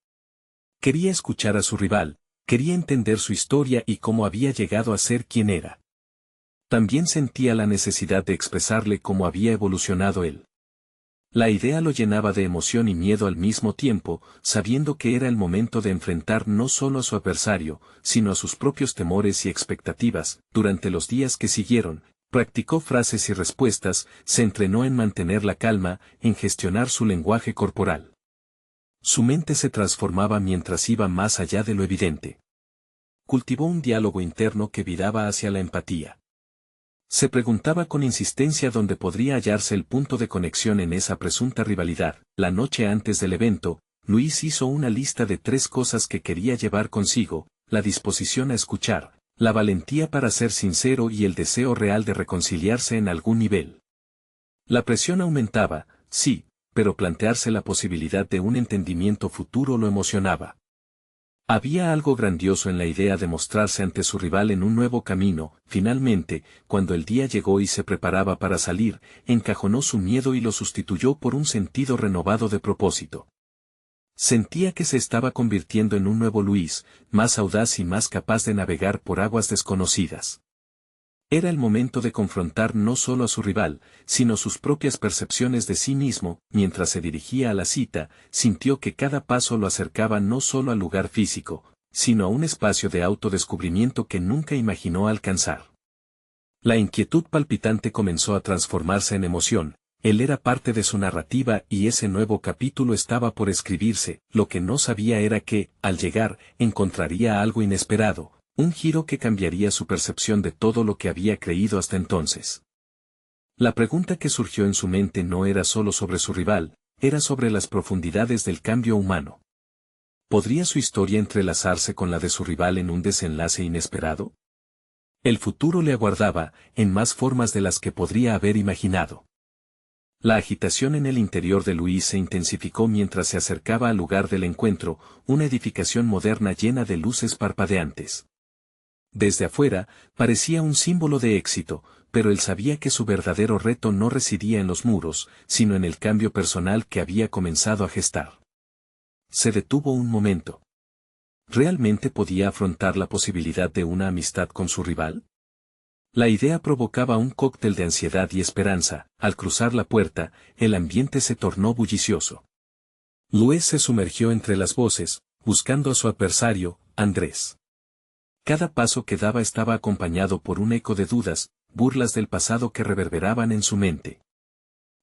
Quería escuchar a su rival, quería entender su historia y cómo había llegado a ser quien era. También sentía la necesidad de expresarle cómo había evolucionado él. La idea lo llenaba de emoción y miedo al mismo tiempo, sabiendo que era el momento de enfrentar no solo a su adversario, sino a sus propios temores y expectativas. Durante los días que siguieron, practicó frases y respuestas, se entrenó en mantener la calma, en gestionar su lenguaje corporal. Su mente se transformaba mientras iba más allá de lo evidente. Cultivó un diálogo interno que viraba hacia la empatía. Se preguntaba con insistencia dónde podría hallarse el punto de conexión en esa presunta rivalidad. La noche antes del evento, Luis hizo una lista de 3 cosas que quería llevar consigo: la disposición a escuchar, la valentía para ser sincero y el deseo real de reconciliarse en algún nivel. La presión aumentaba, sí, pero plantearse la posibilidad de un entendimiento futuro lo emocionaba. Había algo grandioso en la idea de mostrarse ante su rival en un nuevo camino. Finalmente, cuando el día llegó y se preparaba para salir, encajonó su miedo y lo sustituyó por un sentido renovado de propósito. Sentía que se estaba convirtiendo en un nuevo Luis, más audaz y más capaz de navegar por aguas desconocidas. Era el momento de confrontar no solo a su rival, sino sus propias percepciones de sí mismo. Mientras se dirigía a la cita, sintió que cada paso lo acercaba no solo al lugar físico, sino a un espacio de autodescubrimiento que nunca imaginó alcanzar. La inquietud palpitante comenzó a transformarse en emoción. Él era parte de su narrativa y ese nuevo capítulo estaba por escribirse. Lo que no sabía era que, al llegar, encontraría algo inesperado. Un giro que cambiaría su percepción de todo lo que había creído hasta entonces. La pregunta que surgió en su mente no era solo sobre su rival, era sobre las profundidades del cambio humano. ¿Podría su historia entrelazarse con la de su rival en un desenlace inesperado? El futuro le aguardaba, en más formas de las que podría haber imaginado. La agitación en el interior de Luis se intensificó mientras se acercaba al lugar del encuentro, una edificación moderna llena de luces parpadeantes. Desde afuera, parecía un símbolo de éxito, pero él sabía que su verdadero reto no residía en los muros, sino en el cambio personal que había comenzado a gestar. Se detuvo un momento. ¿Realmente podía afrontar la posibilidad de una amistad con su rival? La idea provocaba un cóctel de ansiedad y esperanza. Al cruzar la puerta, el ambiente se tornó bullicioso. Luis se sumergió entre las voces, buscando a su adversario, Andrés. Cada paso que daba estaba acompañado por un eco de dudas, burlas del pasado que reverberaban en su mente.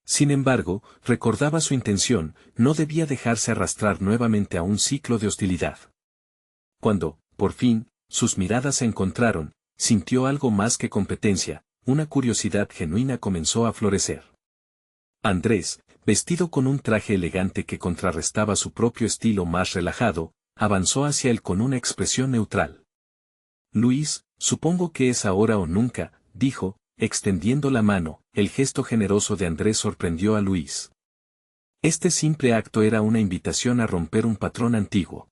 Sin embargo, recordaba su intención, no debía dejarse arrastrar nuevamente a un ciclo de hostilidad. Cuando, por fin, sus miradas se encontraron, sintió algo más que competencia, una curiosidad genuina comenzó a florecer. Andrés, vestido con un traje elegante que contrarrestaba su propio estilo más relajado, avanzó hacia él con una expresión neutral. Luis, supongo que es ahora o nunca, dijo, extendiendo la mano. El gesto generoso de Andrés sorprendió a Luis. Este simple acto era una invitación a romper un patrón antiguo.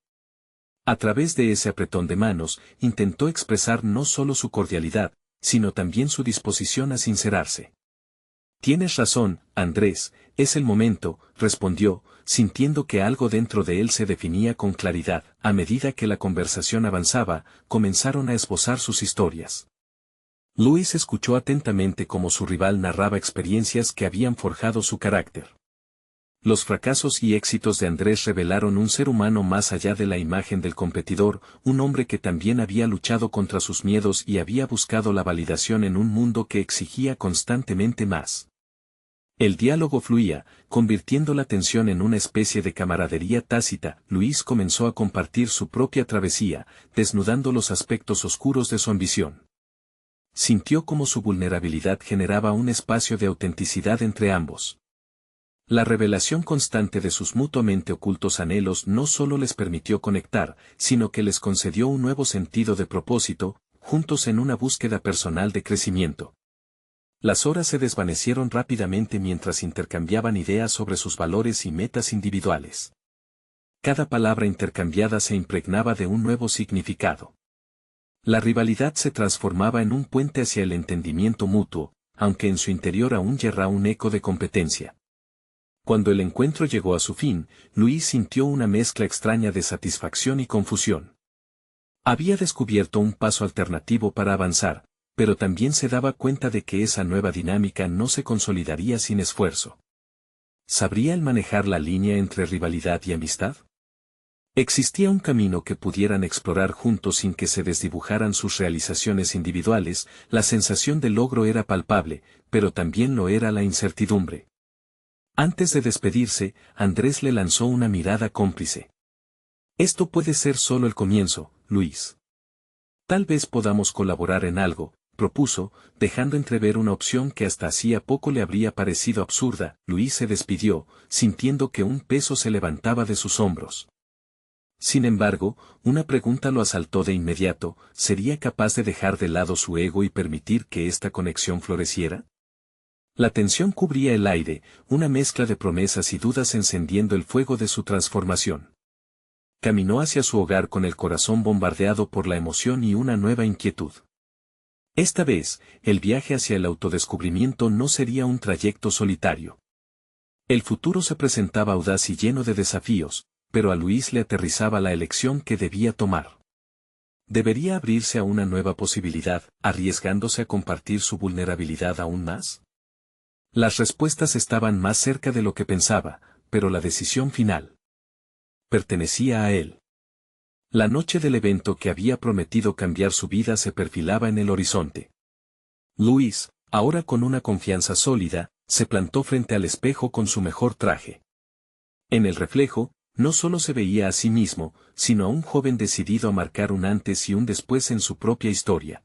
A través de ese apretón de manos, intentó expresar no solo su cordialidad, sino también su disposición a sincerarse. Tienes razón, Andrés, es el momento, respondió, sintiendo que algo dentro de él se definía con claridad. A medida que la conversación avanzaba, comenzaron a esbozar sus historias. Luis escuchó atentamente cómo su rival narraba experiencias que habían forjado su carácter. Los fracasos y éxitos de Andrés revelaron un ser humano más allá de la imagen del competidor, un hombre que también había luchado contra sus miedos y había buscado la validación en un mundo que exigía constantemente más. El diálogo fluía, convirtiendo la tensión en una especie de camaradería tácita. Luis comenzó a compartir su propia travesía, desnudando los aspectos oscuros de su ambición. Sintió cómo su vulnerabilidad generaba un espacio de autenticidad entre ambos. La revelación constante de sus mutuamente ocultos anhelos no solo les permitió conectar, sino que les concedió un nuevo sentido de propósito, juntos en una búsqueda personal de crecimiento. Las horas se desvanecieron rápidamente mientras intercambiaban ideas sobre sus valores y metas individuales. Cada palabra intercambiada se impregnaba de un nuevo significado. La rivalidad se transformaba en un puente hacia el entendimiento mutuo, aunque en su interior aún yerra un eco de competencia. Cuando el encuentro llegó a su fin, Luis sintió una mezcla extraña de satisfacción y confusión. Había descubierto un paso alternativo para avanzar, pero también se daba cuenta de que esa nueva dinámica no se consolidaría sin esfuerzo. ¿Sabría él manejar la línea entre rivalidad y amistad? ¿Existía un camino que pudieran explorar juntos sin que se desdibujaran sus realizaciones individuales? La sensación de logro era palpable, pero también lo era la incertidumbre. Antes de despedirse, Andrés le lanzó una mirada cómplice. Esto puede ser solo el comienzo, Luis. Tal vez podamos colaborar en algo, propuso, dejando entrever una opción que hasta hacía poco le habría parecido absurda. Luis se despidió, sintiendo que un peso se levantaba de sus hombros. Sin embargo, una pregunta lo asaltó de inmediato: ¿sería capaz de dejar de lado su ego y permitir que esta conexión floreciera? La tensión cubría el aire, una mezcla de promesas y dudas encendiendo el fuego de su transformación. Caminó hacia su hogar con el corazón bombardeado por la emoción y una nueva inquietud. Esta vez, el viaje hacia el autodescubrimiento no sería un trayecto solitario. El futuro se presentaba audaz y lleno de desafíos, pero a Luis le aterrizaba la elección que debía tomar. ¿Debería abrirse a una nueva posibilidad, arriesgándose a compartir su vulnerabilidad aún más? Las respuestas estaban más cerca de lo que pensaba, pero la decisión final pertenecía a él. La noche del evento que había prometido cambiar su vida se perfilaba en el horizonte. Luis, ahora con una confianza sólida, se plantó frente al espejo con su mejor traje. En el reflejo, no solo se veía a sí mismo, sino a un joven decidido a marcar un antes y un después en su propia historia.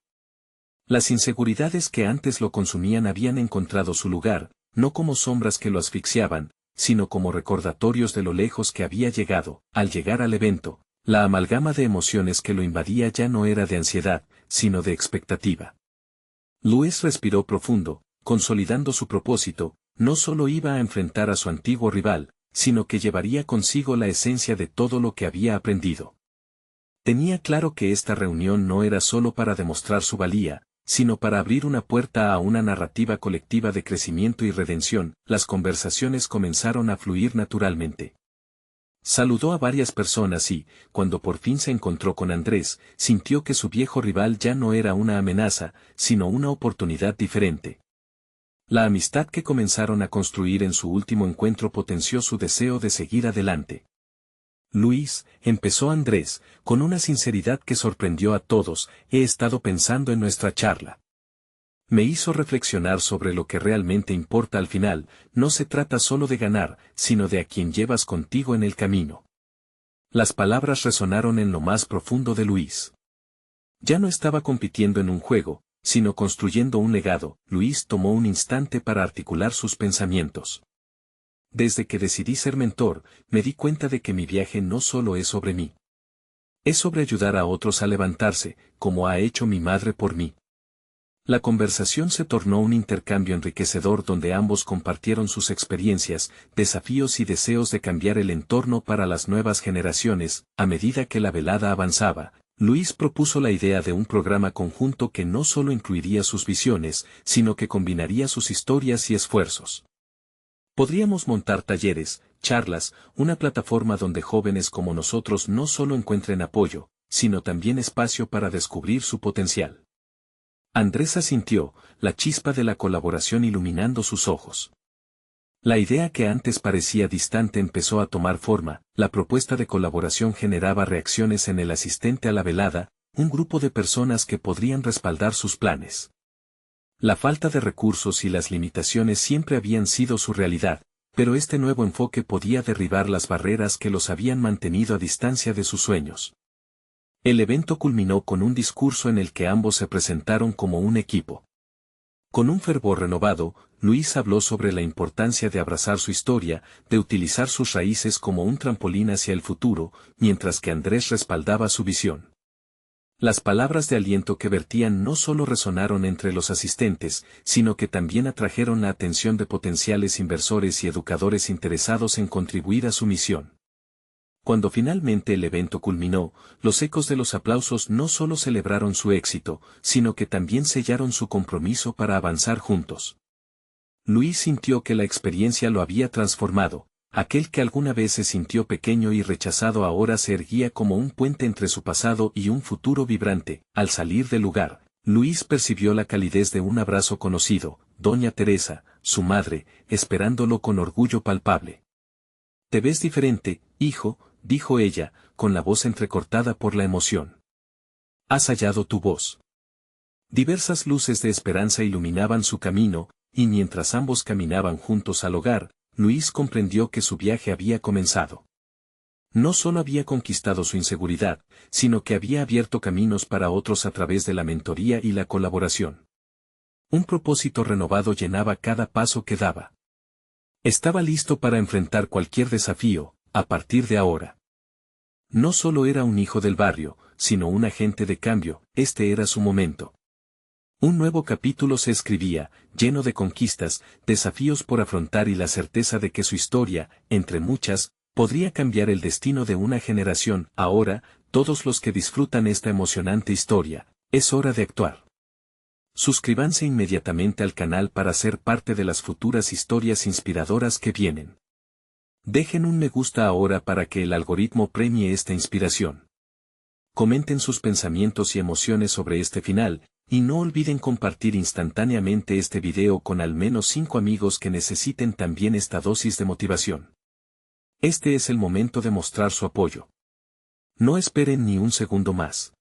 Las inseguridades que antes lo consumían habían encontrado su lugar, no como sombras que lo asfixiaban, sino como recordatorios de lo lejos que había llegado. Al llegar al evento, la amalgama de emociones que lo invadía ya no era de ansiedad, sino de expectativa. Luis respiró profundo, consolidando su propósito. No solo iba a enfrentar a su antiguo rival, sino que llevaría consigo la esencia de todo lo que había aprendido. Tenía claro que esta reunión no era solo para demostrar su valía, sino para abrir una puerta a una narrativa colectiva de crecimiento y redención. Las conversaciones comenzaron a fluir naturalmente. Saludó a varias personas y, cuando por fin se encontró con Andrés, sintió que su viejo rival ya no era una amenaza, sino una oportunidad diferente. La amistad que comenzaron a construir en su último encuentro potenció su deseo de seguir adelante. Luis, empezó Andrés, con una sinceridad que sorprendió a todos, he estado pensando en nuestra charla. Me hizo reflexionar sobre lo que realmente importa al final, no se trata solo de ganar, sino de a quien llevas contigo en el camino. Las palabras resonaron en lo más profundo de Luis. Ya no estaba compitiendo en un juego, sino construyendo un legado. Luis tomó un instante para articular sus pensamientos. Desde que decidí ser mentor, me di cuenta de que mi viaje no solo es sobre mí. Es sobre ayudar a otros a levantarse, como ha hecho mi madre por mí. La conversación se tornó un intercambio enriquecedor donde ambos compartieron sus experiencias, desafíos y deseos de cambiar el entorno para las nuevas generaciones. A medida que la velada avanzaba, Luis propuso la idea de un programa conjunto que no solo incluiría sus visiones, sino que combinaría sus historias y esfuerzos. Podríamos montar talleres, charlas, una plataforma donde jóvenes como nosotros no solo encuentren apoyo, sino también espacio para descubrir su potencial. Andrés asintió, la chispa de la colaboración iluminando sus ojos. La idea que antes parecía distante empezó a tomar forma. La propuesta de colaboración generaba reacciones en el asistente a la velada, un grupo de personas que podrían respaldar sus planes. La falta de recursos y las limitaciones siempre habían sido su realidad, pero este nuevo enfoque podía derribar las barreras que los habían mantenido a distancia de sus sueños. El evento culminó con un discurso en el que ambos se presentaron como un equipo. Con un fervor renovado, Luis habló sobre la importancia de abrazar su historia, de utilizar sus raíces como un trampolín hacia el futuro, mientras que Andrés respaldaba su visión. Las palabras de aliento que vertían no solo resonaron entre los asistentes, sino que también atrajeron la atención de potenciales inversores y educadores interesados en contribuir a su misión. Cuando finalmente el evento culminó, los ecos de los aplausos no solo celebraron su éxito, sino que también sellaron su compromiso para avanzar juntos. Luis sintió que la experiencia lo había transformado. Aquel que alguna vez se sintió pequeño y rechazado ahora se erguía como un puente entre su pasado y un futuro vibrante. Al salir del lugar, Luis percibió la calidez de un abrazo conocido, Doña Teresa, su madre, esperándolo con orgullo palpable. «Te ves diferente, hijo», dijo ella, con la voz entrecortada por la emoción. «Has hallado tu voz». Diversas luces de esperanza iluminaban su camino, y mientras ambos caminaban juntos al hogar, Luis comprendió que su viaje había comenzado. No solo había conquistado su inseguridad, sino que había abierto caminos para otros a través de la mentoría y la colaboración. Un propósito renovado llenaba cada paso que daba. Estaba listo para enfrentar cualquier desafío, a partir de ahora. No solo era un hijo del barrio, sino un agente de cambio. Este era su momento. Un nuevo capítulo se escribía, lleno de conquistas, desafíos por afrontar y la certeza de que su historia, entre muchas, podría cambiar el destino de una generación. Ahora, todos los que disfrutan esta emocionante historia, es hora de actuar. Suscríbanse inmediatamente al canal para ser parte de las futuras historias inspiradoras que vienen. Dejen un me gusta ahora para que el algoritmo premie esta inspiración. Comenten sus pensamientos y emociones sobre este final, y no olviden compartir instantáneamente este video con al menos 5 amigos que necesiten también esta dosis de motivación. Este es el momento de mostrar su apoyo. No esperen ni un segundo más.